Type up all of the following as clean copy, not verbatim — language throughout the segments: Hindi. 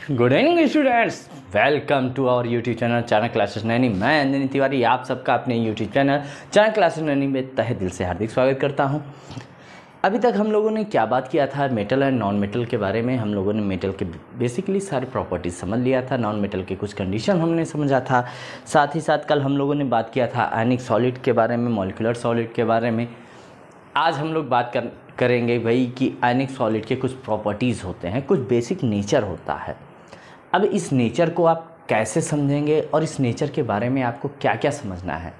Good evening students, welcome to our YouTube channel channel classes Naini. मैं अंजनी तिवारी आप सबका अपने YouTube channel channel classes Naini में तहे दिल से हार्दिक स्वागत करता हूं। अभी तक हम लोगों ने क्या बात किया था, मेटल एंड नॉन मेटल के बारे में। हम लोगों ने मेटल के बेसिकली सारे प्रॉपर्टीज समझ लिया था, नॉन मेटल के कुछ कंडीशन हमने समझा था। साथ ही साथ कल हम लोगों ने बात किया था आयनिक सॉलिड के बारे में, मॉलिक्यूलर सॉलिड के बारे में। आज हम लोग बात करेंगे भाई कि आयनिक सॉलिड के कुछ प्रॉपर्टीज़ होते हैं, कुछ बेसिक नेचर होता है। अब इस नेचर को आप कैसे समझेंगे और इस नेचर के बारे में आपको क्या क्या समझना है।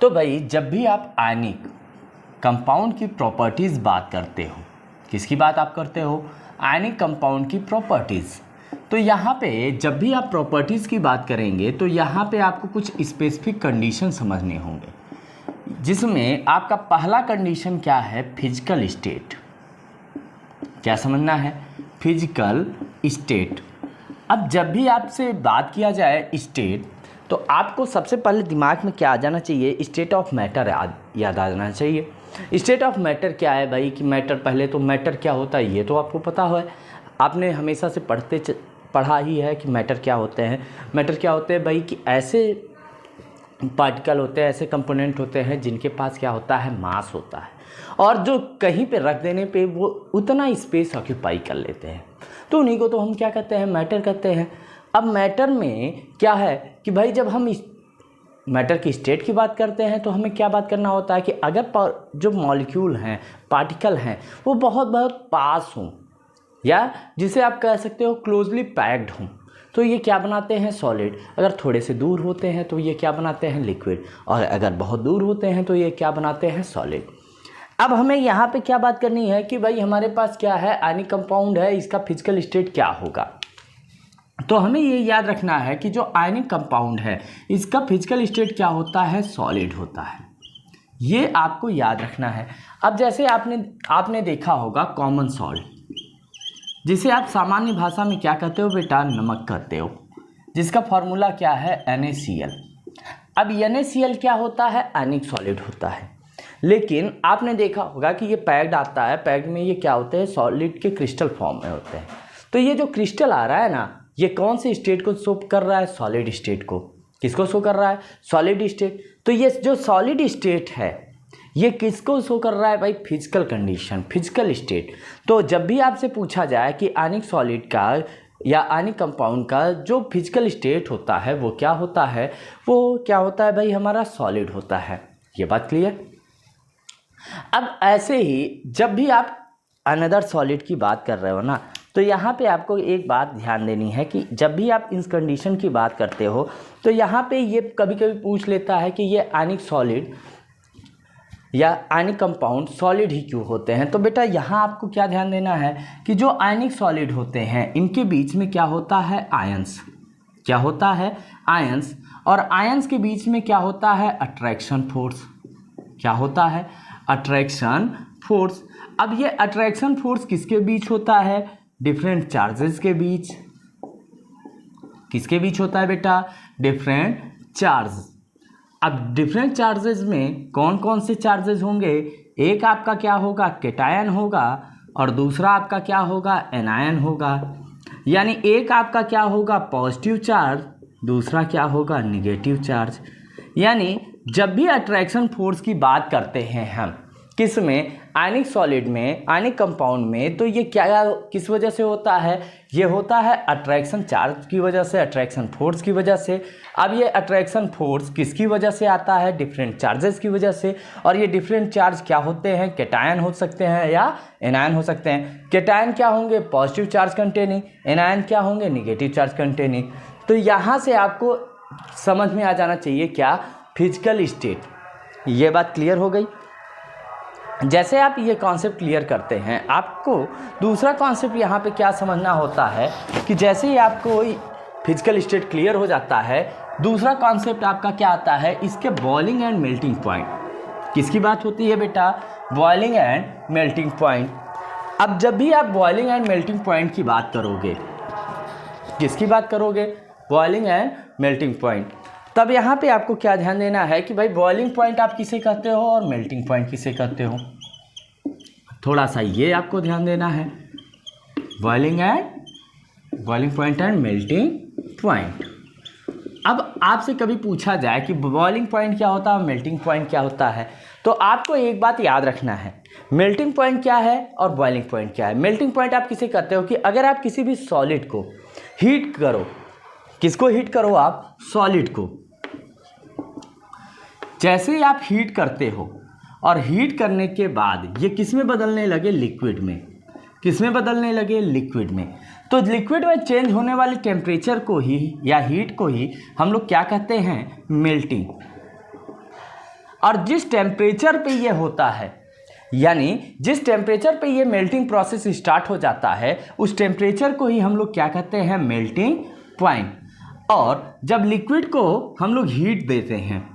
तो भाई जब भी आप आयनिक कंपाउंड की प्रॉपर्टीज़ बात करते हो, किसकी बात आप करते हो? आयनिक कंपाउंड की प्रॉपर्टीज़। तो यहाँ पे जब भी आप प्रॉपर्टीज़ की बात करेंगे तो यहाँ पे आपको कुछ स्पेसिफिक कंडीशन समझने होंगे, जिसमें आपका पहला कंडीशन क्या है? Physical state. क्या समझना है? Physical state. अब जब भी आपसे बात किया जाए स्टेट, तो आपको सबसे पहले दिमाग में क्या आ जाना चाहिए? स्टेट ऑफ मैटर याद आ जाना चाहिए। स्टेट ऑफ मैटर क्या है भाई? कि मैटर, पहले तो मैटर क्या होता है ये तो आपको पता है, आपने हमेशा से पढ़ा ही है कि मैटर क्या होते हैं। मैटर क्या होते हैं भाई? कि ऐसे पार्टिकल होते हैं, ऐसे कंपोनेंट होते हैं जिनके पास क्या होता है? मास होता है, और जो कहीं पे रख देने पे वो उतना स्पेस ऑक्यूपाई कर लेते हैं, तो उन्हीं को तो हम क्या कहते हैं? मैटर कहते हैं। अब मैटर में क्या है कि भाई जब हम मैटर की स्टेट की बात करते हैं तो हमें क्या बात करना होता है कि अगर जो मॉलिक्यूल हैं, पार्टिकल हैं, वो बहुत बहुत पास हों, या जिसे आप कह सकते हो क्लोजली पैक्ड हों, तो ये क्या बनाते हैं? सॉलिड। अगर थोड़े से दूर होते हैं तो ये क्या बनाते हैं? लिक्विड। और अगर बहुत दूर होते हैं तो ये क्या बनाते हैं? सॉलिड। अब हमें यहाँ पे क्या बात करनी है कि भाई हमारे पास क्या है? आयनिक कंपाउंड है, इसका फिजिकल स्टेट क्या होगा? तो हमें ये याद रखना है कि जो आयनिक कंपाउंड है इसका फिजिकल स्टेट क्या होता है? सॉलिड होता है। ये आपको याद रखना है। अब जैसे आपने देखा होगा कॉमन सॉल्ट, जिसे आप सामान्य भाषा में क्या कहते हो बेटा? नमक कहते हो, जिसका फॉर्मूला क्या है? NaCl। अब NaCl क्या होता है? आयनिक सॉलिड होता है। लेकिन आपने देखा होगा कि ये पैक्ड आता है, पैक्ड में ये क्या होते हैं? सॉलिड के क्रिस्टल फॉर्म में होते हैं। तो ये जो क्रिस्टल आ रहा है ना, ये कौन से स्टेट को शो कर रहा है? सॉलिड स्टेट को। किसको शो कर रहा है? Solid state. तो ये जो सॉलिड स्टेट है ये किसको शो कर रहा है भाई? Physical condition, physical state. तो जब भी आपसे पूछा जाए कि आयनिक सॉलिड का या आयनिक कंपाउंड का जो फिजिकल स्टेट होता है वो क्या होता है? वो क्या होता है भाई? हमारा सॉलिड होता है। ये बात क्लियर? अब ऐसे ही जब भी आप अनदर सॉलिड की बात कर रहे हो ना, तो यहाँ पे आपको एक बात ध्यान देनी है कि जब भी आप इस कंडीशन की बात करते हो तो यहाँ पे ये कभी कभी पूछ लेता है कि ये आयनिक सॉलिड या आयनिक कंपाउंड सॉलिड ही क्यों होते हैं। तो बेटा यहाँ आपको क्या ध्यान देना है कि जो आयनिक सॉलिड होते हैं इनके बीच में क्या होता है? आयंस। क्या होता है? आयंस। और आयंस के बीच में क्या होता है? Attraction force. क्या होता है? Attraction force. अब ये अट्रैक्शन फोर्स किसके बीच होता है? डिफरेंट चार्जेस के बीच। किसके बीच होता है बेटा? Different charge. अब डिफरेंट चार्जेस में कौन कौन से चार्जेस होंगे? एक आपका क्या होगा? कैटायन होगा, और दूसरा आपका क्या होगा? एनायन होगा। यानी एक आपका क्या होगा? पॉजिटिव चार्ज, दूसरा क्या होगा? Negative charge. यानी जब भी अट्रैक्शन फोर्स की बात करते हैं हम किस में? आयनिक सॉलिड में, आयनिक कंपाउंड में, तो ये क्या किस वजह से होता है? ये होता है अट्रैक्शन चार्ज की वजह से, अट्रैक्शन फोर्स की वजह से। अब ये अट्रैक्शन फोर्स किसकी वजह से आता है? डिफरेंट चार्जेस की वजह से। और ये डिफरेंट चार्ज क्या होते हैं? कैटायन हो सकते हैं या एनायन हो सकते हैं। कैटायन क्या होंगे? Positive charge containing. एनायन क्या होंगे? Negative charge containing. तो यहाँ से आपको समझ में आ जाना चाहिए क्या? Physical state. ये बात क्लियर हो गई? जैसे आप ये कॉन्सेप्ट क्लियर करते हैं, आपको दूसरा कॉन्सेप्ट यहाँ पे क्या समझना होता है कि जैसे ही आपको फिजिकल स्टेट क्लियर हो जाता है, दूसरा कॉन्सेप्ट आपका क्या आता है? इसके बॉइलिंग एंड मेल्टिंग पॉइंट। किसकी बात होती है बेटा? Boiling and melting point. अब जब भी आप बॉइलिंग एंड मेल्टिंग पॉइंट की बात करोगे, किसकी बात करोगे? Boiling and melting point. तब यहाँ पे आपको क्या ध्यान देना है कि भाई बॉइलिंग पॉइंट आप किसे कहते हो और मेल्टिंग पॉइंट किसे कहते हो? थोड़ा सा ये आपको ध्यान देना है। Boiling and boiling point and melting point. अब आपसे कभी पूछा जाए कि बॉइलिंग पॉइंट क्या होता है और मेल्टिंग पॉइंट क्या होता है, तो आपको एक बात याद रखना है, मेल्टिंग पॉइंट क्या है और बॉइलिंग पॉइंट क्या है। मेल्टिंग पॉइंट आप किसे कहते हो कि अगर आप किसी भी सॉलिड को हीट करो, किसको हीट करो आप? सॉलिड को। जैसे ही आप हीट करते हो और हीट करने के बाद ये किस में बदलने लगे? लिक्विड में। किस में बदलने लगे? लिक्विड में। तो लिक्विड में चेंज होने वाले टेम्परेचर को ही या हीट को ही हम लोग क्या कहते हैं? मेल्टिंग। और जिस टेम्परेचर पे ये होता है, यानी जिस टेम्परेचर पे ये मेल्टिंग प्रोसेस स्टार्ट हो जाता है, उस टेम्परेचर को ही हम लोग क्या कहते हैं? Melting point. और जब लिक्विड को हम लोग हीट देते हैं,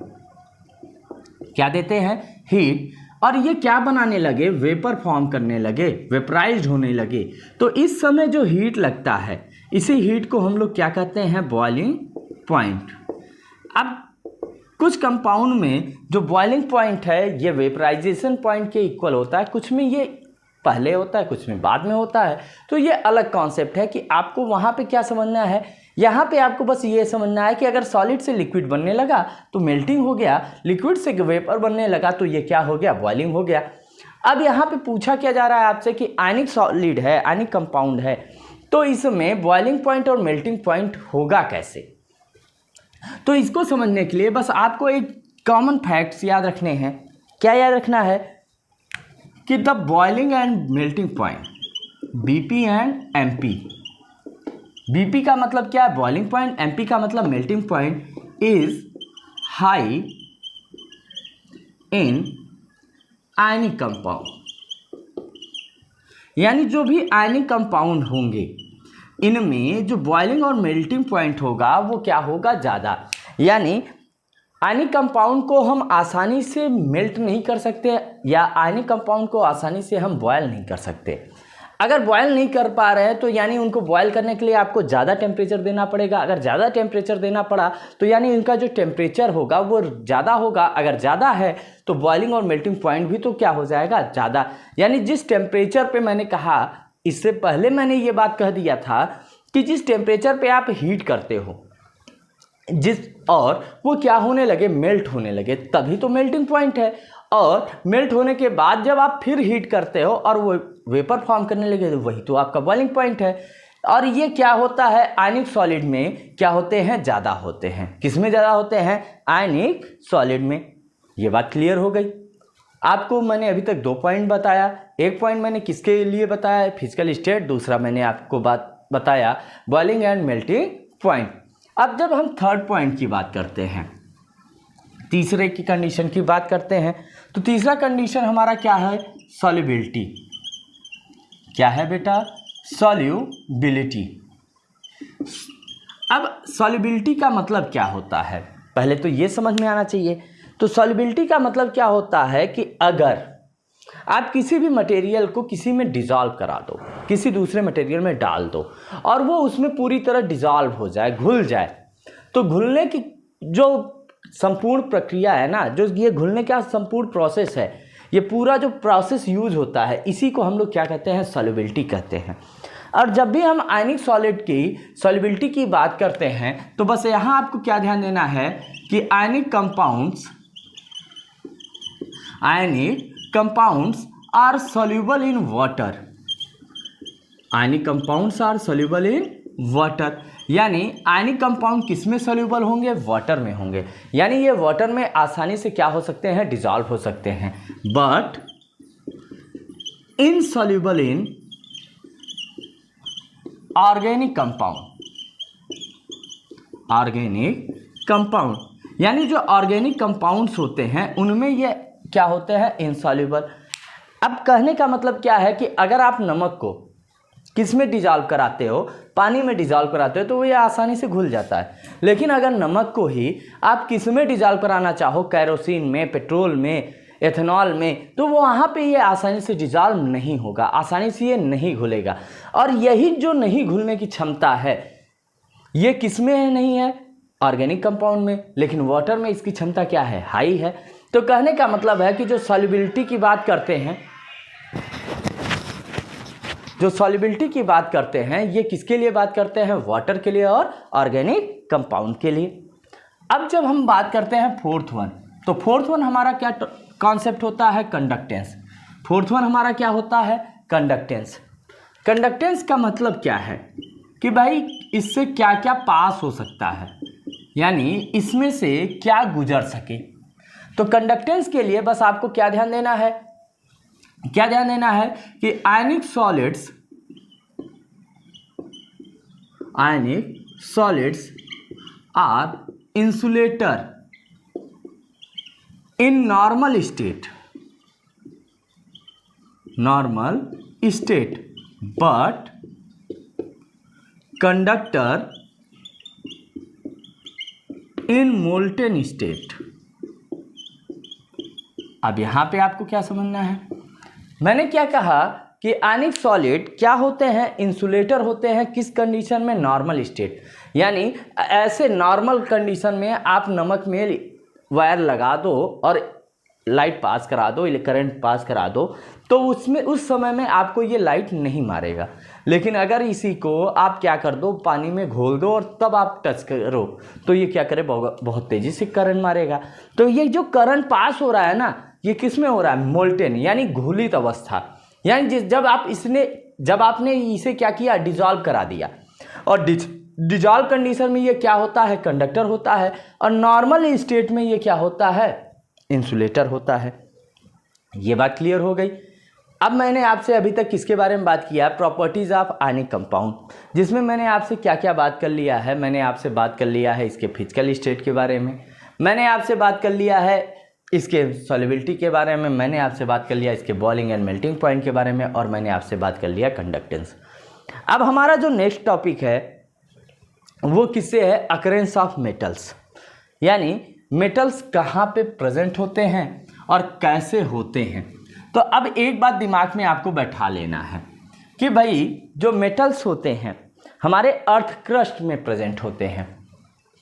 क्या देते हैं? हीट। और ये क्या बनाने लगे? वेपर फॉर्म करने लगे, वेपराइज्ड होने लगे। तो इस समय जो हीट लगता है, इसी हीट को हम लोग क्या कहते हैं? Boiling point. अब कुछ कंपाउंड में जो बॉइलिंग पॉइंट है ये वेपराइजेशन पॉइंट के इक्वल होता है, कुछ में ये पहले होता है, कुछ में बाद में होता है। तो ये अलग कॉन्सेप्ट है कि आपको वहाँ पे क्या समझना है। यहाँ पे आपको बस ये समझना है कि अगर सॉलिड से लिक्विड बनने लगा तो मेल्टिंग हो गया, लिक्विड से वेपर बनने लगा तो ये क्या हो गया? बॉइलिंग हो गया। अब यहाँ पे पूछा क्या जा रहा है आपसे कि आयनिक सॉलिड है, आयनिक कंपाउंड है, तो इसमें बॉइलिंग पॉइंट और मेल्टिंग पॉइंट होगा कैसे? तो इसको समझने के लिए बस आपको एक कॉमन फैक्ट्स याद रखने हैं। क्या याद रखना है? कि the boiling and melting point, BP and MP. BP का मतलब क्या है? Boiling point. एमपी का मतलब melting point. Is high in ionic compound, यानी जो भी आयनिक कंपाउंड होंगे इनमें जो बॉइलिंग और मेल्टिंग पॉइंट होगा वो क्या होगा? ज़्यादा। यानी आयनिक कंपाउंड को हम आसानी से मेल्ट नहीं कर सकते या आयनिक कंपाउंड को आसानी से हम बॉयल नहीं कर सकते। अगर बॉयल नहीं कर पा रहे हैं तो यानी उनको बॉयल करने के लिए आपको ज़्यादा टेम्परेचर देना पड़ेगा। अगर ज़्यादा टेम्परेचर देना पड़ा तो यानी इनका जो टेम्परेचर होगा वो ज़्यादा होगा। अगर ज़्यादा है तो बॉइलिंग और मेल्टिंग पॉइंट भी तो क्या हो जाएगा? ज़्यादा। यानी जिस टेम्परेचर पे मैंने कहा, इससे पहले मैंने ये बात कह दिया था कि जिस टेम्परेचर पे आप हीट करते हो और वो क्या होने लगे? मेल्ट होने लगे, तभी तो मेल्टिंग पॉइंट है। और मेल्ट होने के बाद जब आप फिर हीट करते हो और वो वेपर फॉर्म करने लगे तो वही तो आपका बॉइलिंग पॉइंट है। और ये क्या होता है? आयनिक सॉलिड में क्या होते हैं? ज़्यादा होते हैं। किस में ज़्यादा होते हैं? आयनिक सॉलिड में। ये बात क्लियर हो गई। आपको मैंने अभी तक 2 पॉइंट बताया। एक पॉइंट मैंने किसके लिए बताया? Physical state. दूसरा मैंने आपको बात बताया बॉइलिंग एंड मेल्टिंग पॉइंट। अब जब हम थर्ड पॉइंट की बात करते हैं, तीसरे की कंडीशन की बात करते हैं, तो तीसरा कंडीशन हमारा क्या है? सॉल्युबिलिटी। क्या है बेटा? सॉल्युबिलिटी। अब सॉल्युबिलिटी का मतलब क्या होता है? पहले तो ये समझ में आना चाहिए। तो सॉल्युबिलिटी का मतलब क्या होता है कि अगर आप किसी भी मटेरियल को किसी में डिज़ोल्व करा दो, किसी दूसरे मटेरियल में डाल दो और वो उसमें पूरी तरह डिज़ोल्व हो जाए, घुल जाए, तो घुलने की जो संपूर्ण प्रक्रिया है ना, जो ये घुलने का संपूर्ण प्रोसेस है, ये पूरा जो प्रोसेस यूज होता है, इसी को हम लोग क्या कहते हैं? सॉल्युबिलिटी कहते हैं। और जब भी हम आयनिक सॉलिड की सॉल्युबिलिटी की बात करते हैं तो बस यहाँ आपको क्या ध्यान देना है कि ionic compounds are soluble in water। Ionic compounds are soluble in water, यानी आयनिक कंपाउंड किस में soluble होंगे? वाटर में होंगे। यानी ये वाटर में आसानी से क्या हो सकते हैं? डिजॉल्व हो सकते हैं। But insoluble in organic compound, यानी जो ऑर्गेनिक कंपाउंड्स होते हैं उनमें ये क्या होते हैं? इनसॉल्युबल। अब कहने का मतलब क्या है कि अगर आप नमक को किस में डिजॉल्व कराते हो? पानी में डिजॉल्व कराते हो तो ये आसानी से घुल जाता है। लेकिन अगर नमक को ही आप किस में डिजॉल्व कराना चाहो? कैरोसिन में, पेट्रोल में, एथेनॉल में, तो वो वहाँ पे ये आसानी से डिजॉल्व नहीं होगा, आसानी से ये नहीं घुलेगा। और यही जो नहीं घुलने की क्षमता है ये किस में नहीं है? ऑर्गेनिक कंपाउंड में। लेकिन वाटर में इसकी क्षमता क्या है? हाई है। तो कहने का मतलब है कि जो सॉल्युबिलिटी की बात करते हैं जो सॉल्युबिलिटी की बात करते हैं ये किसके लिए बात करते हैं, वाटर के लिए और ऑर्गेनिक कंपाउंड के लिए। अब जब हम बात करते हैं फोर्थ वन, तो फोर्थ वन हमारा क्या कॉन्सेप्ट होता है, कंडक्टेंस। फोर्थ वन हमारा क्या होता है, कंडक्टेंस। कंडक्टेंस का मतलब क्या है कि भाई इससे क्या क्या पास हो सकता है, यानी इसमें से क्या गुजर सके। तो कंडक्टेंस के लिए बस आपको क्या ध्यान देना है, क्या ध्यान देना है कि ionic solids are insulator in normal state but conductor in molten state. अब यहां पे आपको क्या समझना है, मैंने क्या कहा कि आयनिक सॉलिड क्या होते हैं, इंसुलेटर होते हैं किस कंडीशन में, नॉर्मल स्टेट। यानी ऐसे नॉर्मल कंडीशन में आप नमक में वायर लगा दो और लाइट पास करा दो, करंट पास करा दो, तो उसमें उस समय में आपको ये लाइट नहीं मारेगा। लेकिन अगर इसी को आप क्या कर दो, पानी में घोल दो और तब आप टच करो, तो ये क्या करे, बहुत तेज़ी से करंट मारेगा। तो ये जो करंट पास हो रहा है ना, ये किस में हो रहा है, मोल्टेन यानी घुलित अवस्था। यानी जब आपने इसे क्या किया, डिजॉल्व करा दिया, और डिजॉल्व कंडीशन में ये क्या होता है, कंडक्टर होता है, और नॉर्मल स्टेट में ये क्या होता है, इंसुलेटर होता है। ये बात क्लियर हो गई। अब मैंने आपसे अभी तक किसके बारे में बात किया, प्रॉपर्टीज़ ऑफ आयनिक कंपाउंड, जिसमें मैंने आपसे क्या क्या बात कर लिया है। मैंने आपसे बात कर लिया है इसके फिजिकल स्टेट के बारे में, मैंने आपसे बात कर लिया है इसके सॉल्युबिलिटी के बारे में, मैंने आपसे बात कर लिया इसके बॉइलिंग एंड मेल्टिंग पॉइंट के बारे में, और मैंने आपसे बात कर लिया कंडक्टेंस। अब हमारा जो नेक्स्ट टॉपिक है वो किससे है, अकरेंस ऑफ मेटल्स। यानी मेटल्स कहाँ पे प्रेजेंट होते हैं और कैसे होते हैं। तो अब एक बात दिमाग में आपको बैठा लेना है कि भाई जो मेटल्स होते हैं हमारे अर्थ क्रस्ट में प्रेजेंट होते हैं।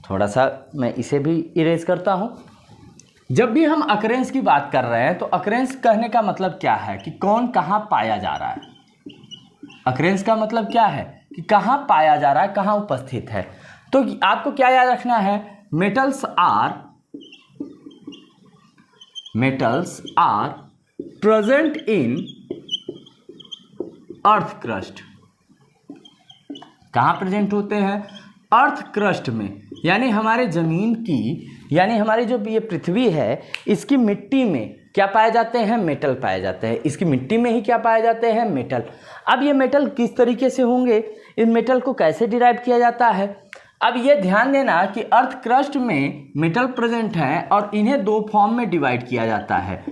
थोड़ा सा मैं इसे भी इरेज करता हूँ। जब भी हम अकरेंस की बात कर रहे हैं तो अकरेंस कहने का मतलब क्या है कि कौन कहाँ पाया जा रहा है। अकरेंस का मतलब क्या है कि कहाँ पाया जा रहा है, कहाँ उपस्थित है। तो आपको क्या याद रखना है, metals are present in earth crust. कहाँ प्रेजेंट होते हैं, अर्थ क्रस्ट में, यानी हमारे ज़मीन की, यानी हमारी जो ये पृथ्वी है इसकी मिट्टी में क्या पाए जाते हैं, मेटल पाए जाते हैं। इसकी मिट्टी में ही क्या पाए जाते हैं, मेटल। अब ये मेटल किस तरीके से होंगे, इन मेटल को कैसे डिराइव किया जाता है। अब ये ध्यान देना कि अर्थ क्रस्ट में मेटल प्रेजेंट हैं और इन्हें दो फॉर्म में डिवाइड किया जाता है।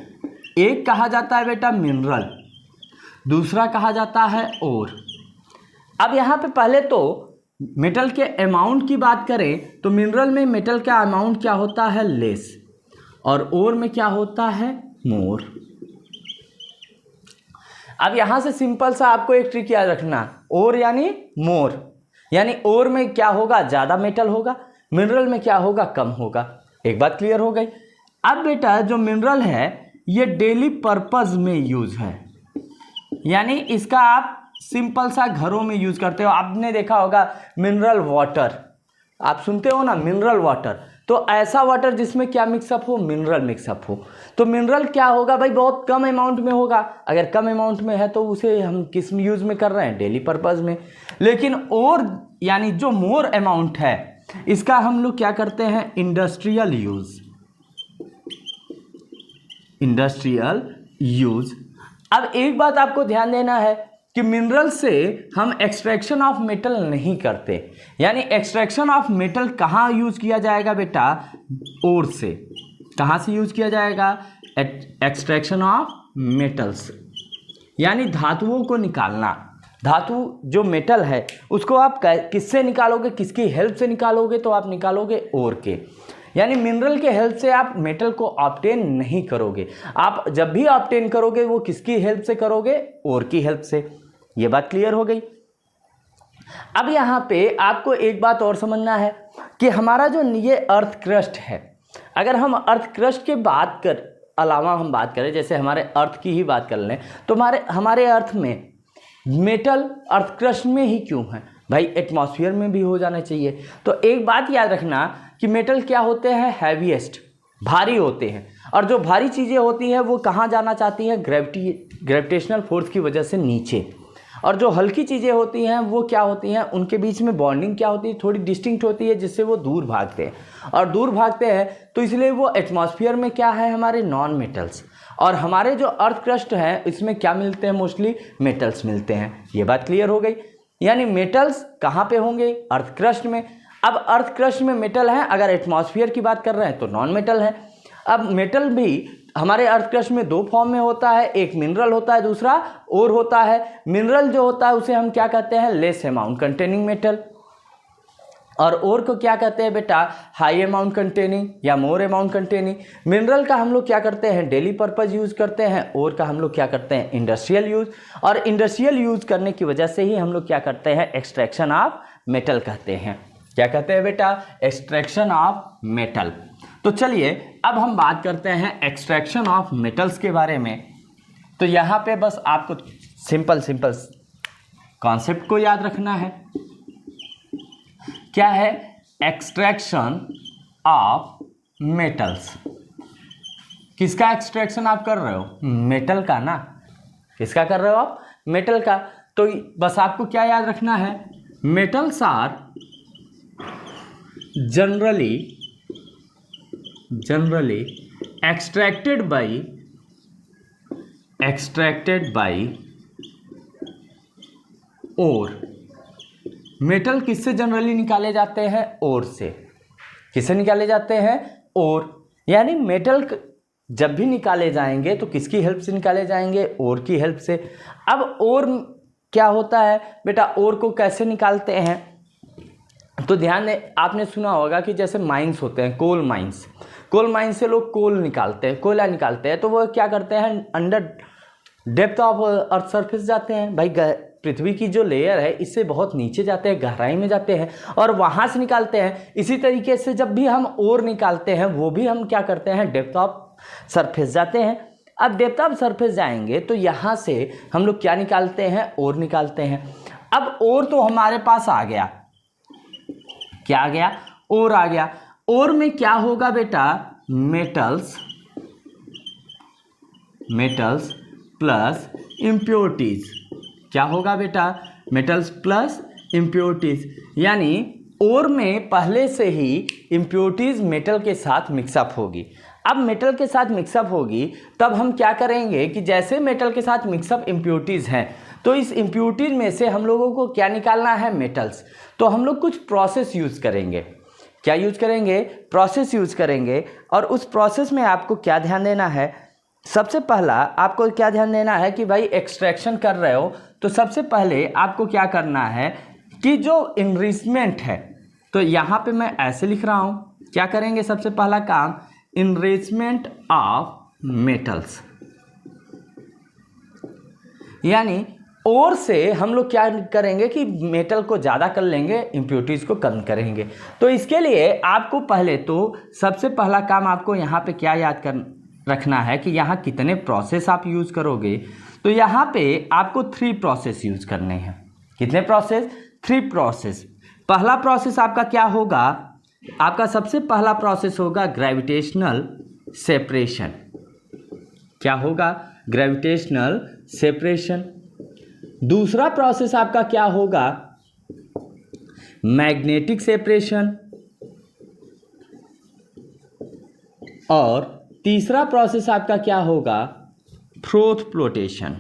एक कहा जाता है बेटा मिनरल, दूसरा कहा जाता है ओर। अब यहाँ पे पहले तो मेटल के अमाउंट की बात करें तो मिनरल में मेटल का अमाउंट क्या होता है, लेस, और ओर में क्या होता है, मोर। अब यहाँ से सिंपल सा आपको एक ट्रिक याद रखना, ओर यानी मोर, यानी ओर में क्या होगा, ज़्यादा मेटल होगा, मिनरल में क्या होगा, कम होगा। एक बात क्लियर हो गई। अब बेटा जो मिनरल है ये डेली पर्पस में यूज है, यानी इसका आप सिंपल सा घरों में यूज करते हो। आपने देखा होगा मिनरल वाटर, आप सुनते हो ना मिनरल वाटर, तो ऐसा वाटर जिसमें क्या मिक्सअप हो, मिनरल मिक्सअप हो। तो मिनरल क्या होगा भाई, बहुत कम अमाउंट में होगा। अगर कम अमाउंट में है तो उसे हम किस यूज़ में कर रहे हैं, डेली पर्पस में। लेकिन और यानी जो मोर अमाउंट है इसका हम लोग क्या करते हैं, इंडस्ट्रियल यूज। अब एक बात आपको ध्यान देना है कि मिनरल से हम एक्सट्रैक्शन ऑफ मेटल नहीं करते, यानी एक्सट्रैक्शन ऑफ मेटल कहाँ यूज किया जाएगा बेटा, ओर से। कहाँ से यूज किया जाएगा, एक्सट्रैक्शन ऑफ मेटल्स, यानी धातुओं को निकालना। धातु जो मेटल है उसको आप किससे निकालोगे, किसकी हेल्प से निकालोगे, तो आप निकालोगे ओर के। यानी मिनरल के हेल्प से आप मेटल को ऑब्टेन नहीं करोगे। आप जब भी ऑब्टेन करोगे वो किसकी हेल्प से करोगे, ओर की हेल्प से। ये बात क्लियर हो गई। अब यहाँ पे आपको एक बात और समझना है कि हमारा जो ये अर्थ क्रस्ट है, अगर हम अर्थ क्रस्ट के अलावा हम बात करें, जैसे हमारे अर्थ की ही बात कर लें, तो हमारे अर्थ में मेटल अर्थ क्रस्ट में ही क्यों है भाई, एटमॉस्फेयर में भी हो जाना चाहिए। तो एक बात याद रखना कि मेटल क्या होते हैं, हैवीएस्ट, भारी होते हैं, और जो भारी चीज़ें होती हैं वो कहाँ जाना चाहती हैं, ग्रेविटेशनल फोर्स की वजह से नीचे, और जो हल्की चीज़ें होती हैं वो क्या होती हैं, उनके बीच में बॉन्डिंग क्या होती है, थोड़ी डिस्टिंक्ट होती है, जिससे वो दूर भागते हैं, और दूर भागते हैं तो इसलिए वो एटमॉस्फेयर में क्या है, हमारे नॉन मेटल्स, और हमारे जो अर्थ क्रस्ट है इसमें क्या मिलते हैं, मोस्टली मेटल्स मिलते हैं। ये बात क्लियर हो गई। यानी मेटल्स कहाँ पे होंगे, अर्थ क्रस्ट में। अब अर्थ क्रस्ट में मेटल है, अगर एटमॉस्फेयर की बात कर रहे हैं तो नॉन मेटल है। अब मेटल भी हमारे अर्थ क्रस्ट में दो फॉर्म में होता है, एक मिनरल होता है, दूसरा ओर होता है। मिनरल जो होता है उसे हम क्या कहते हैं, लेस अमाउंट कंटेनिंग मेटल, और ओर को क्या कहते हैं बेटा, हाई अमाउंट कंटेनिंग या मोर अमाउंट कंटेनिंग। मिनरल का हम लोग क्या करते हैं, डेली पर्पज यूज़ करते हैं, ओर का हम लोग क्या करते हैं, इंडस्ट्रियल यूज़, और इंडस्ट्रियल यूज़ करने की वजह से ही हम लोग क्या करते हैं, एक्सट्रैक्शन ऑफ मेटल कहते हैं। क्या कहते हैं बेटा, एक्सट्रैक्शन ऑफ मेटल। तो चलिए अब हम बात करते हैं एक्सट्रैक्शन ऑफ मेटल्स के बारे में। तो यहाँ पे बस आपको सिंपल कॉन्सेप्ट को याद रखना है। क्या है, एक्सट्रैक्शन ऑफ मेटल्स। किसका एक्सट्रैक्शन आप कर रहे हो, मेटल का ना। किसका कर रहे हो आप, मेटल का। तो बस आपको क्या याद रखना है, metals are generally extracted by ore। Metal किससे जनरली निकाले जाते हैं, ओर से। किससे निकाले जाते हैं, ओर। यानी मेटल जब भी निकाले जाएंगे तो किसकी हेल्प से निकाले जाएंगे, ओर की हेल्प से। अब ओर क्या होता है बेटा, ओर को कैसे निकालते हैं, तो ध्यान दें, आपने सुना होगा कि जैसे माइंस होते हैं, कोल माइंस से लोग कोल निकालते हैं, कोयला निकालते हैं, तो वो क्या करते हैं, under depth of earth surface जाते हैं। भाई पृथ्वी की जो लेयर है इससे बहुत नीचे जाते हैं, गहराई में जाते हैं, और वहाँ से निकालते हैं। इसी तरीके से जब भी हम ओर निकालते हैं वो भी हम क्या करते हैं, डेप्थ ऑफ सरफेस जाते हैं। अब डेप्थ ऑफ सरफेस जाएंगे तो यहाँ से हम लोग क्या निकालते हैं, ओर निकालते हैं। अब ओर तो हमारे पास आ गया, क्या आ गया, ओर आ गया। ओर में क्या होगा बेटा, मेटल्स प्लस इम्प्योरिटीज। क्या होगा बेटा, मेटल्स प्लस इम्प्योरिटीज। यानी ओर में पहले से ही इम्प्योरिटीज मेटल के साथ मिक्सअप होगी। अब मेटल के साथ मिक्सअप होगी तब हम क्या करेंगे कि जैसे मेटल के साथ मिक्सअप इम्प्योरिटीज हैं, तो इस इम्प्योरिटीज में से हम लोगों को क्या निकालना है, मेटल्स। तो हम लोग कुछ प्रोसेस यूज़ करेंगे। क्या यूज़ करेंगे, प्रोसेस यूज़ करेंगे। और उस प्रोसेस में आपको क्या ध्यान देना है, सबसे पहला आपको क्या ध्यान देना है कि भाई एक्सट्रैक्शन कर रहे हो तो सबसे पहले आपको क्या करना है कि जो इनरिचमेंट है, तो यहाँ पे मैं ऐसे लिख रहा हूँ, क्या करेंगे सबसे पहला काम, इनरिचमेंट ऑफ मेटल्स। यानी ओर से हम लोग क्या करेंगे कि मेटल को ज़्यादा कर लेंगे, इम्प्योरिटीज़ को कम करेंगे। तो इसके लिए आपको पहले तो सबसे पहला काम आपको यहाँ पे क्या याद कर रखना है कि यहाँ कितने प्रोसेस आप यूज़ करोगे। तो यहाँ पे आपको 3 प्रोसेस यूज़ करने हैं। कितने प्रोसेस, 3 प्रोसेस। पहला प्रोसेस आपका क्या होगा, आपका सबसे पहला प्रोसेस होगा ग्रेविटेशनल सेपरेशन। क्या होगा, ग्रेविटेशनल सेपरेशन। दूसरा प्रोसेस आपका क्या होगा, मैग्नेटिक सेपरेशन। और तीसरा प्रोसेस आपका क्या होगा, फ्रोथ फ्लोटेशन।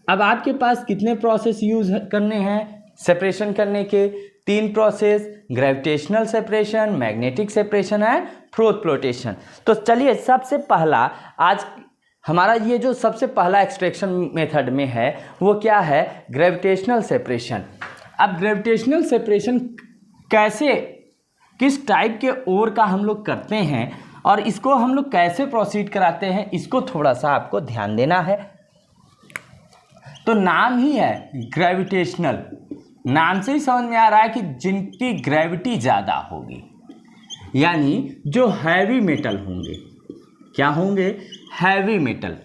अब आपके पास कितने प्रोसेस यूज करने हैं सेपरेशन करने के, 3 process, gravitational separation, magnetic separation and froth flotation. तो चलिए सबसे पहला आज हमारा ये जो सबसे पहला एक्सट्रैक्शन मेथड में है वो क्या है, ग्रेविटेशनल सेपरेशन। अब ग्रेविटेशनल सेपरेशन कैसे, किस टाइप के ओर का हम लोग करते हैं और इसको हम लोग कैसे प्रोसीड कराते हैं, इसको थोड़ा सा आपको ध्यान देना है। तो नाम ही है ग्रेविटेशनल, नाम से ही समझ में आ रहा है कि जिनकी ग्रेविटी ज़्यादा होगी, यानी जो हैवी मेटल होंगे। क्या होंगे? Heavy metal.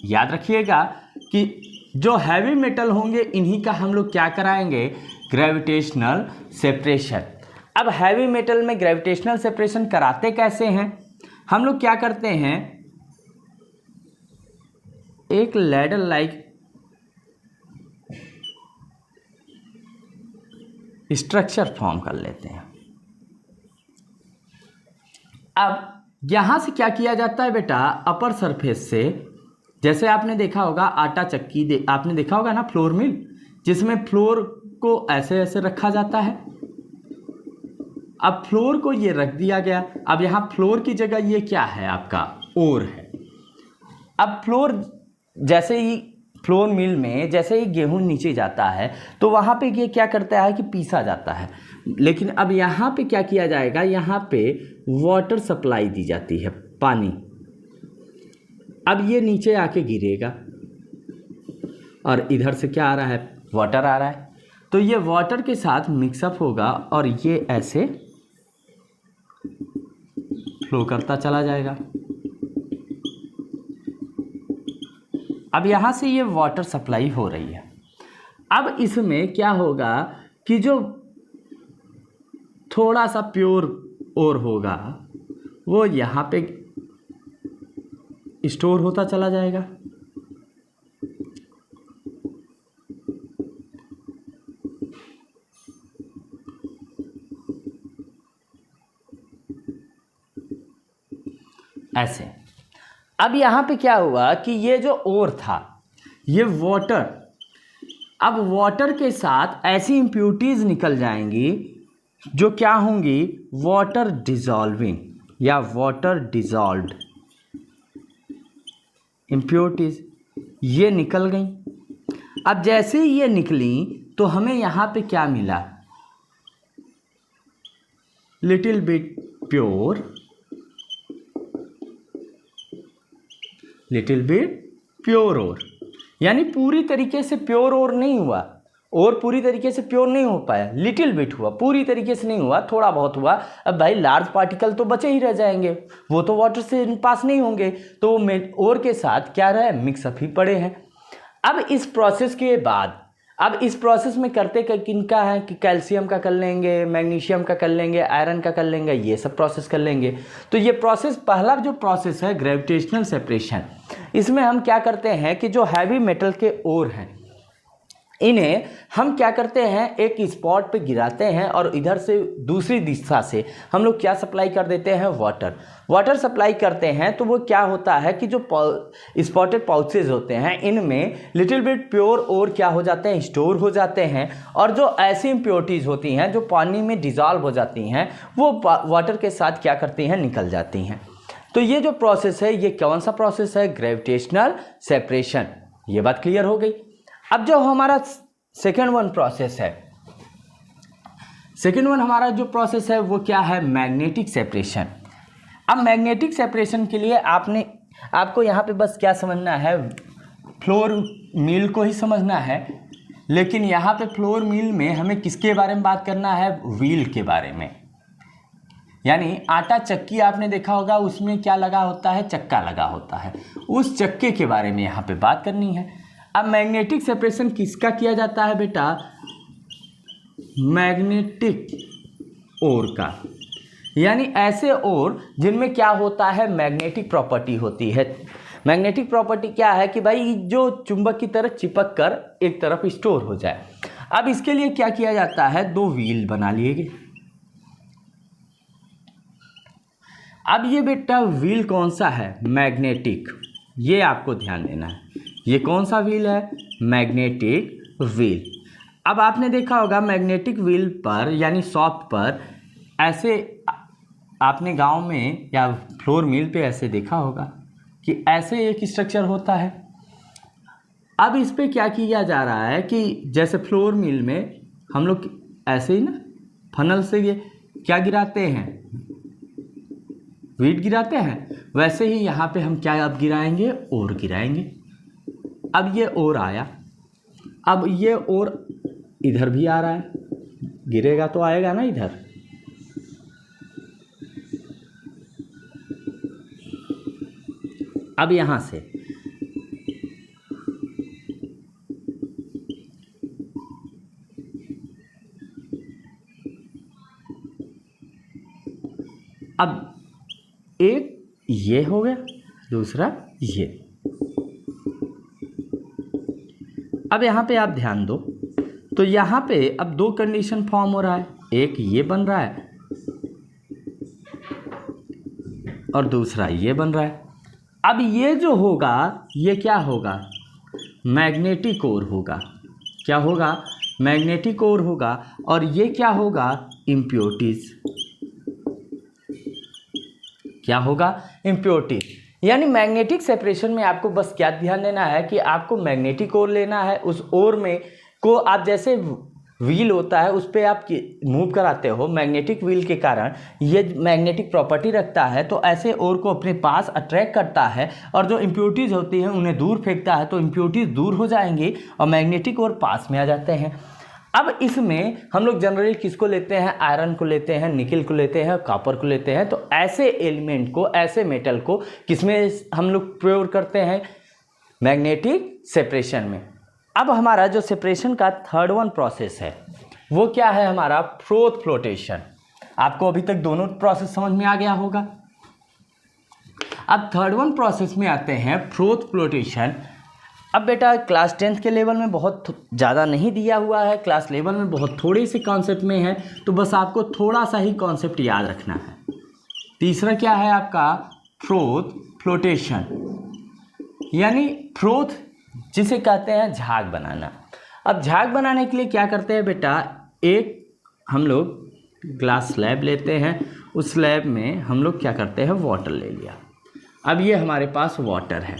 याद रखिएगा कि जो हैवी मेटल होंगे इन्हीं का हम लोग क्या कराएंगे? Gravitational separation. अब हैवी मेटल में ग्रेविटेशनल सेपरेशन कराते कैसे हैं? हम लोग क्या करते हैं, एक लैडर लाइक स्ट्रक्चर फॉर्म कर लेते हैं। अब यहां से क्या किया जाता है बेटा, अपर सरफेस से, जैसे आपने देखा होगा आटा चक्की आपने देखा होगा ना, फ्लोर मिल, जिसमें फ्लोर को ऐसे ऐसे रखा जाता है। अब फ्लोर को ये रख दिया गया। अब यहाँ फ्लोर की जगह ये क्या है? आपका ओर है। अब फ्लोर, जैसे ही फ्लोर मिल में जैसे ही गेहूं नीचे जाता है तो वहाँ पे ये क्या करता है कि पीसा जाता है। लेकिन अब यहाँ पे क्या किया जाएगा, यहाँ पे वाटर सप्लाई दी जाती है, पानी। अब ये नीचे आके गिरेगा और इधर से क्या आ रहा है? वाटर आ रहा है। तो ये वाटर के साथ मिक्सअप होगा और ये ऐसे फ्लो करता चला जाएगा। अब यहाँ से ये वाटर सप्लाई हो रही है। अब इसमें क्या होगा कि जो थोड़ा सा प्योर और होगा वो यहाँ पे स्टोर होता चला जाएगा। ऐसे। अब यहाँ पे क्या हुआ कि ये जो ओर था, ये वाटर, अब वाटर के साथ ऐसी इम्प्यूरिटीज निकल जाएंगी जो क्या होंगी? वाटर डिजॉल्विंग या वाटर डिजॉल्व्ड इम्प्योरिटीज, ये निकल गई। अब जैसे ही ये निकली तो हमें यहाँ पे क्या मिला? Little bit pure, little bit pure ore, यानी पूरी तरीके से प्योर ओर नहीं हुआ, और पूरी तरीके से प्योर नहीं हो पाया, लिटिल बिट हुआ, पूरी तरीके से नहीं हुआ, थोड़ा बहुत हुआ। अब भाई लार्ज पार्टिकल तो बचे ही रह जाएंगे, वो तो वाटर से पास नहीं होंगे, तो ओर के साथ क्या रहा है? मिक्सअप ही पड़े हैं। अब इस प्रोसेस के बाद, अब इस प्रोसेस में करते किनका है कि कैल्शियम का कर लेंगे, मैग्नीशियम का कर लेंगे, आयरन का कर लेंगे, ये सब प्रोसेस कर लेंगे। तो ये प्रोसेस, पहला जो प्रोसेस है ग्रेविटेशनल सेपरेशन, इसमें हम क्या करते हैं कि जो हैवी मेटल के ओर हैं इन्हें हम क्या करते हैं, एक स्पॉट पे गिराते हैं और इधर से दूसरी दिशा से हम लोग क्या सप्लाई कर देते हैं? वाटर सप्लाई करते हैं। तो वो क्या होता है कि जो स्पॉटेड पाउचेज होते हैं इनमें लिटिल बिट प्योर और क्या हो जाते हैं? स्टोर हो जाते हैं। और जो ऐसी इम्प्योरिटीज़ होती हैं जो पानी में डिज़ोल्व हो जाती हैं वो वाटर के साथ क्या करती हैं? निकल जाती हैं। तो ये जो प्रोसेस है ये कौन सा प्रोसेस है? Gravitational separation. ये बात क्लियर हो गई। अब जो हमारा सेकेंड वन प्रोसेस है, सेकेंड वन हमारा जो प्रोसेस है वो क्या है? Magnetic separation. अब मैग्नेटिक सेपरेशन के लिए आपको यहाँ पे बस क्या समझना है? फ्लोर मिल को ही समझना है। लेकिन यहाँ पे फ्लोर मिल में हमें किसके बारे में बात करना है? व्हील के बारे में। यानी आटा चक्की आपने देखा होगा, उसमें क्या लगा होता है? चक्का लगा होता है। उस चक्के के बारे में यहाँ पे बात करनी है। अब मैग्नेटिक सेपरेशन किसका किया जाता है बेटा? मैग्नेटिक ओर का। यानी ऐसे ओर जिनमें क्या होता है? मैग्नेटिक प्रॉपर्टी होती है। मैग्नेटिक प्रॉपर्टी क्या है कि भाई जो चुंबक की तरह चिपक कर एक तरफ स्टोर हो जाए। अब इसके लिए क्या किया जाता है? दो व्हील बना लिए गए। अब ये बेटा व्हील कौन सा है? मैग्नेटिक। ये आपको ध्यान देना है। ये कौन सा व्हील है? Magnetic wheel. अब आपने देखा होगा मैग्नेटिक व्हील पर यानी सॉफ्ट पर ऐसे, आपने गांव में या फ्लोर मिल पे ऐसे देखा होगा कि ऐसे एक स्ट्रक्चर होता है। अब इस पे क्या किया जा रहा है कि जैसे फ्लोर मिल में हम लोग ऐसे ही ना फनल से ये क्या गिराते हैं? वीट गिराते हैं। वैसे ही यहाँ पे हम क्या अब गिराएंगे? ओर गिराएंगे। अब ये ओर आया, अब ये ओर इधर भी आ रहा है, गिरेगा तो आएगा ना इधर। अब यहाँ से अब एक ये हो गया, दूसरा ये। अब यहाँ पे आप ध्यान दो तो यहाँ पे अब दो कंडीशन फॉर्म हो रहा है, एक ये बन रहा है और दूसरा ये बन रहा है। अब ये जो होगा ये क्या होगा, मैग्नेटिक कोर होगा। क्या होगा, मैग्नेटिक कोर होगा। और ये क्या होगा, इम्प्योरिटीज। क्या होगा, इम्प्योरिटीज। यानी मैग्नेटिक सेपरेशन में आपको बस क्या ध्यान देना है कि आपको मैग्नेटिक कोर लेना है, उस ओर में को आप जैसे व्हील होता है उस पर आप मूव कराते हो, मैग्नेटिक व्हील के कारण ये मैग्नेटिक प्रॉपर्टी रखता है, तो ऐसे ओर को अपने पास अट्रैक्ट करता है और जो इम्प्योरिटीज़ होती हैं उन्हें दूर फेंकता है, तो इम्प्योरिटीज़ दूर हो जाएंगी और मैग्नेटिक ओर पास में आ जाते हैं। अब इसमें हम लोग जनरली किसको लेते हैं, आयरन को लेते हैं, निकल को लेते हैं, कॉपर को लेते हैं। तो ऐसे एलिमेंट को, ऐसे मेटल को किसमें हम लोग प्रयोग करते हैं, मैग्नेटिक सेपरेशन में। अब हमारा जो सेपरेशन का थर्ड वन प्रोसेस है वो क्या है, हमारा फ्रोथ फ्लोटेशन। आपको अभी तक दोनों प्रोसेस समझ में आ गया होगा। अब थर्ड वन प्रोसेस में आते हैं फ्रोथ फ्लोटेशन। अब बेटा क्लास 10th के लेवल में बहुत ज़्यादा नहीं दिया हुआ है, क्लास लेवल में बहुत थोड़े से कॉन्सेप्ट में है, तो बस आपको थोड़ा सा ही कॉन्सेप्ट याद रखना है। तीसरा क्या है आपका, फ्रोथ फ्लोटेशन, यानी फ्रोथ जिसे कहते हैं झाग बनाना। अब झाग बनाने के लिए क्या करते हैं बेटा, एक हम लोग ग्लास स्लैब लेते हैं, उस स्लैब में हम लोग क्या करते हैं, वाटर ले लिया। अब ये हमारे पास वाटर है,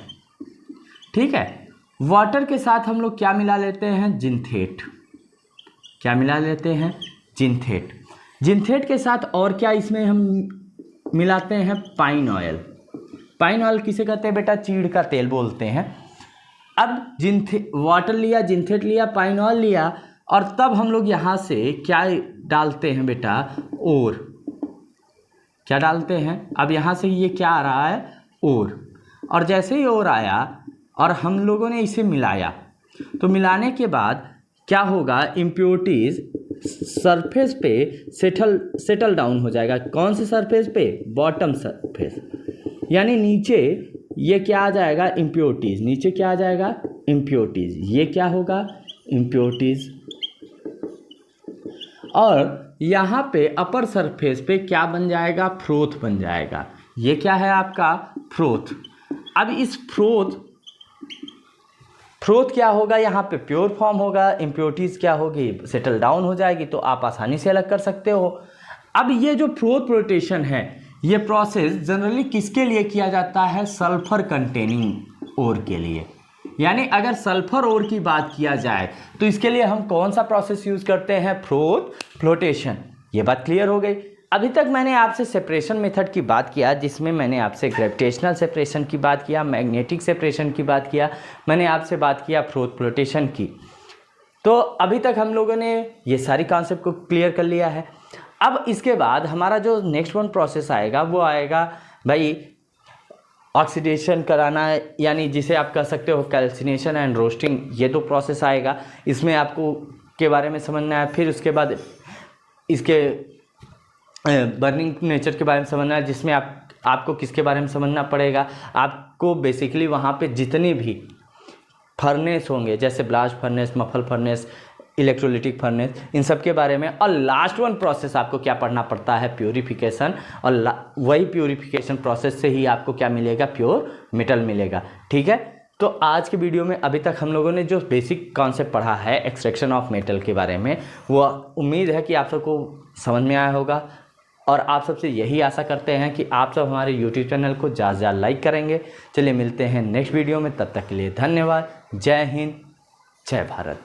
ठीक है। वाटर के साथ हम लोग क्या मिला लेते हैं, जिंथेट। क्या मिला लेते हैं, जिंथेट। जिंथेट के साथ और क्या इसमें हम मिलाते हैं, पाइन ऑयल। पाइन ऑयल किसे कहते हैं बेटा, चीड़ का तेल बोलते हैं। अब वाटर लिया, जिंथेट लिया, पाइन ऑयल लिया, और तब हम लोग यहाँ से क्या डालते हैं बेटा, ओर। क्या डालते हैं, अब यहाँ से ये क्या आ रहा है, ओर। और जैसे ही ओर आया और हम लोगों ने इसे मिलाया, तो मिलाने के बाद क्या होगा, इम्प्योरिटीज़ सरफेस पे सेटल डाउन हो जाएगा। कौन से सरफेस पे, बॉटम सरफेस, यानी नीचे ये क्या आ जाएगा, इम्प्योरिटीज़। नीचे क्या आ जाएगा, इम्प्योरिटीज़। ये क्या होगा, इम्प्योरिटीज़। और यहाँ पे अपर सरफेस पे क्या बन जाएगा, फ्रोथ बन जाएगा। ये क्या है आपका, फ्रोथ। अब इस फ्रोथ क्या होगा, यहाँ पे प्योर फॉर्म होगा, इम्प्योरिटीज़ क्या होगी, सेटल डाउन हो जाएगी, तो आप आसानी से अलग कर सकते हो। अब ये जो फ्रोथ फ्लोटेशन है, ये प्रोसेस जनरली किसके लिए किया जाता है, सल्फर कंटेनिंग ओर के लिए। यानी अगर सल्फर ओर की बात किया जाए तो इसके लिए हम कौन सा प्रोसेस यूज़ करते हैं, फ्रोथ फ्लोटेशन। ये बात क्लियर हो गई। अभी तक मैंने आपसे सेपरेशन मेथड की बात किया, जिसमें मैंने आपसे ग्रेविटेशनल सेपरेशन की बात किया, मैग्नेटिक सेपरेशन की बात किया, मैंने आपसे बात किया फ्रोथ फ्लोटेशन की। तो अभी तक हम लोगों ने ये सारी कॉन्सेप्ट को क्लियर कर लिया है। अब इसके बाद हमारा जो नेक्स्ट वन प्रोसेस आएगा वो आएगा भाई ऑक्सीडेशन कराना, यानी जिसे आप कह सकते हो कैल्सिनेशन एंड रोस्टिंग। ये दो प्रोसेस आएगा, इसमें आपको के बारे में समझना है। फिर उसके बाद इसके बर्निंग नेचर के बारे में समझना है, जिसमें आपको किसके बारे में समझना पड़ेगा, आपको बेसिकली वहाँ पे जितने भी फर्नेस होंगे, जैसे blast furnace, muffle furnace, electrolytic furnace, इन सब के बारे में। और लास्ट वन प्रोसेस आपको क्या पढ़ना पड़ता है, प्योरीफिकेशन। और वही प्योरीफिकेशन प्रोसेस से ही आपको क्या मिलेगा, प्योर मेटल मिलेगा। ठीक है, तो आज के वीडियो में अभी तक हम लोगों ने जो बेसिक कॉन्सेप्ट पढ़ा है एक्सट्रैक्शन ऑफ मेटल के बारे में, वो उम्मीद है कि आप सबको समझ में आया होगा। और आप सबसे यही आशा करते हैं कि आप सब हमारे यूट्यूब चैनल को ज़्यादा से ज़्यादा लाइक करेंगे। चलिए मिलते हैं नेक्स्ट वीडियो में, तब तक के लिए धन्यवाद। जय हिंद, जय भारत।